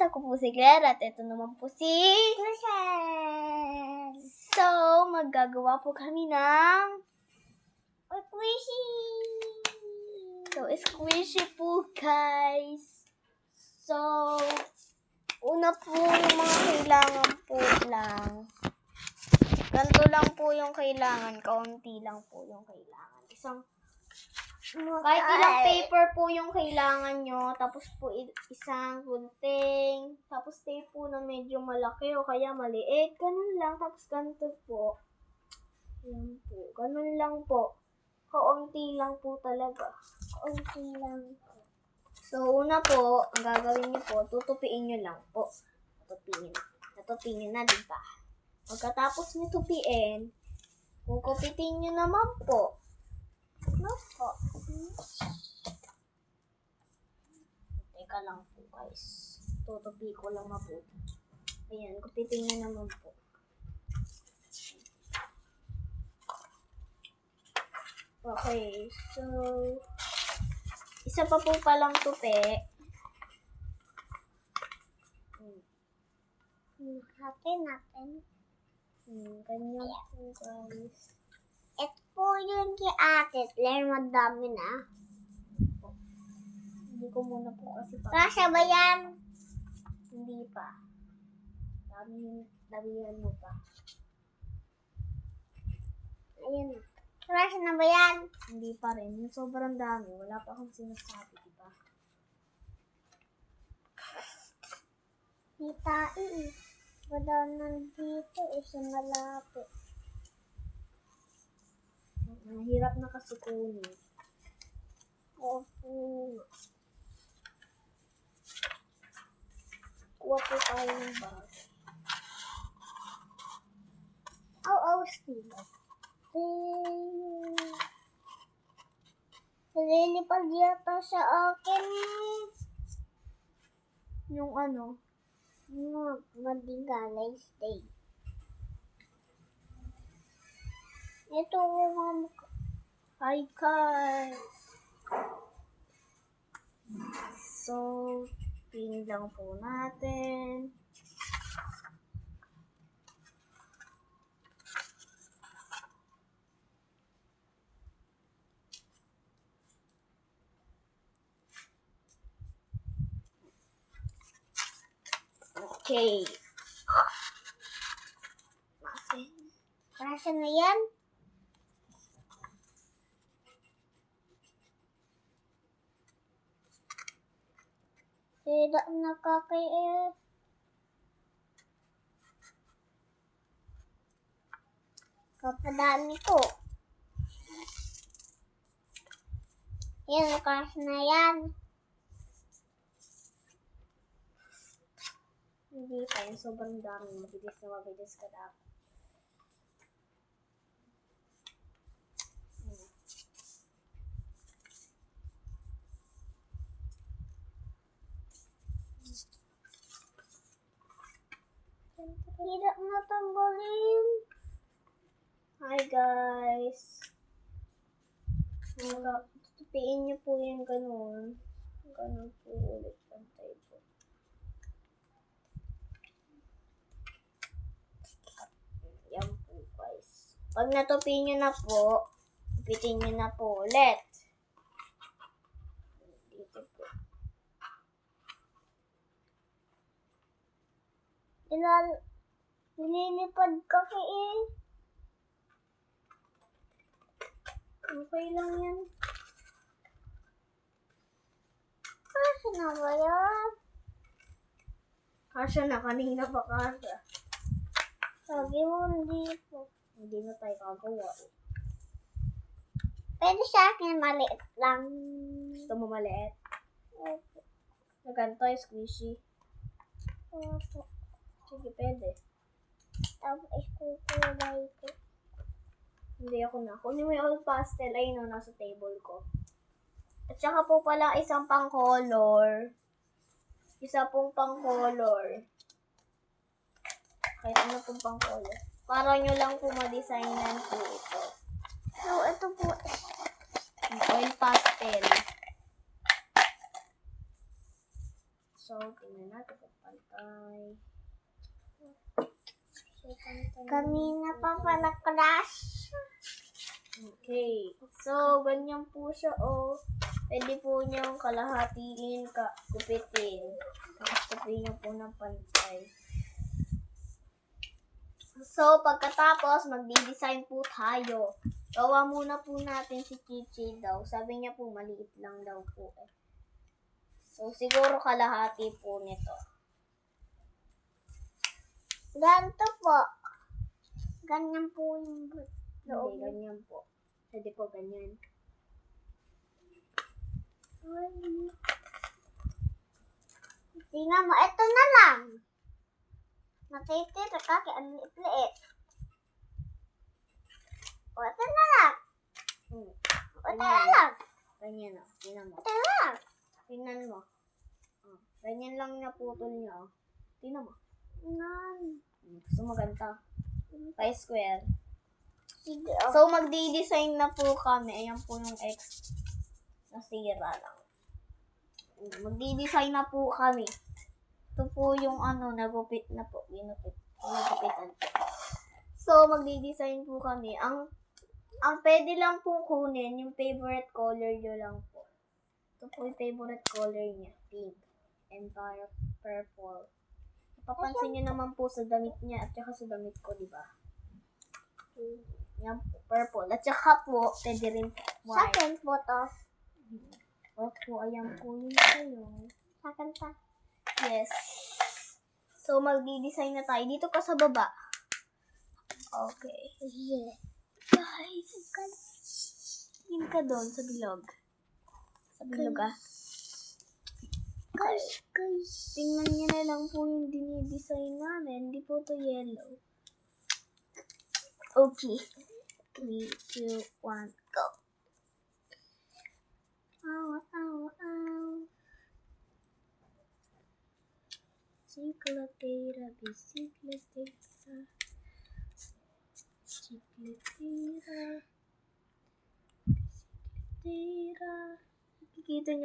ako po si Claire at ito naman po si Michelle. So, maggagawa po kami ng Squishy. So, squishy po, guys. So, una po yung mga kailangan po lang. Ganito lang po yung kailangan. Kaunti lang po yung kailangan. Kahit ilang paper po yung kailangan nyo. Tapos po isang gunting. Tapos tape po na medyo malaki o kaya maliit. Ganun lang. Tapos ganito po. Yan po. Ganun lang po. Kaunti lang po talaga. Kaunti lang. So, una po, ang gagawin nyo po, tutupiin nyo lang po. Natupiin nyo na, diba? Pagkatapos nyo tupiin, kukupitin nyo naman po. Ano po? Teka lang po, guys. Tutupi ko lang mabuti. Ayan, kupitin nyo naman po. Okay, so, isa pa po palang tupi. Happy natin. Ganyan po, guys. Ito po yun kay Ate Claire. Madami na. Hindi ko muna po kasi Kasha ba yan? Hindi pa. Damihan mo pa. Ayun na. Kasha na ba yan? Hindi pa rin. Yung sobrang dami. Wala pa akong sinasabi, diba? Kita wala nandito sa malapit. Mahirap na kasi kunin. Opo. Kuha po tayo ng bag. Steve. Nalilipad yata sa akin. Yung ano? Madigalay stay. Ito mga Hi, guys! So, pin lang po natin. Okay. Kasha na yan? Tidak nakaka-e. Kapadami ko. Yan, kasha na yan. Hindi pa yun. Sobrang dami. Mabilis ka dapat. Tidak natanggalin. Hi, guys! Tutupiin niyo po yan ganun. Ganun po ulit. Pantay po. Yan po, guys. Pag natupiin niyo na po, tupitin niyo na po ulit. Dito po. Nililipad kasi Okay lang yan. Kasha na ba yan? Kasha na. Kanina pa kasha. Sabi mo dito. Hindi na tayo kagawa. Pwede sa akin maliit lang. Gusto mo maliit? Opo. Na ganito ay squishy. Opo. Sige, pwede. Tapos kukulay ko. Hindi ako na. Kunin mo yung old pastel. Ayun o, nasa table ko. At saka po pala isang pang-color. Isa pong pang-color. Kahit ano pong pang-color. Para nyo lang po ma-designan po ito. So, ito po. Oil pastel. So, tingnan natin kung paano. Kanina pa pala crush. Okay. So, ganyan po siya, oh. Pwede po niyang kalahatiin, gupitin. Tapos gupitin niyo po ng pantay. So, pagkatapos, magdi-design po tayo. Gawa muna po natin si Chichi daw. Sabi niya po, maliit lang daw po eh. So, siguro kalahati po nito. Ganito po. Ganyan po yung loob. Hindi, ganyan po. Pwede po ganyan. Tingnan mo, ito na lang. Natitira ka kaya ang liit-liit. O, ito na lang. O, ito na lang. Ganyan o. Tingnan mo. Ito na lang. Tingnan mo. Oh, ganyan lang niya putol niya. Oh. Tingnan mo. Gusto mo ganito? Pa-square. Sige, o. So, magdi-design na po kami. Ayan po yung X. Nasira lang. Magdi-design na po kami. Ito po yung nagupit na po. Nagupitan po. So, magdi-design po kami. Ang pwede lang po kunin, yung favorite color nyo lang po. Ito po yung favorite color niya. Pink. And purple. Papansin nyo naman po sa damit niya at saka sa damit ko, di ba? Yan po, purple. At saka po, pwede rin white. Second po to. Opo, ayan po yun sa'yo. Second pa. Yes. So, magdi-design na tayo. Dito ka sa baba. Okay. Yeah. Guys. Tingin ka doon sa bilog. Sa bilog ah. Guys. Tingnan niyo na lang po yung dinidesign namin. Hindi po to yellow. Okay. 3, 2, 1, go. Ow, ow, ow. Bicicletera, bicicletera. Bicicletera. Bicicletera. Nakikita niyo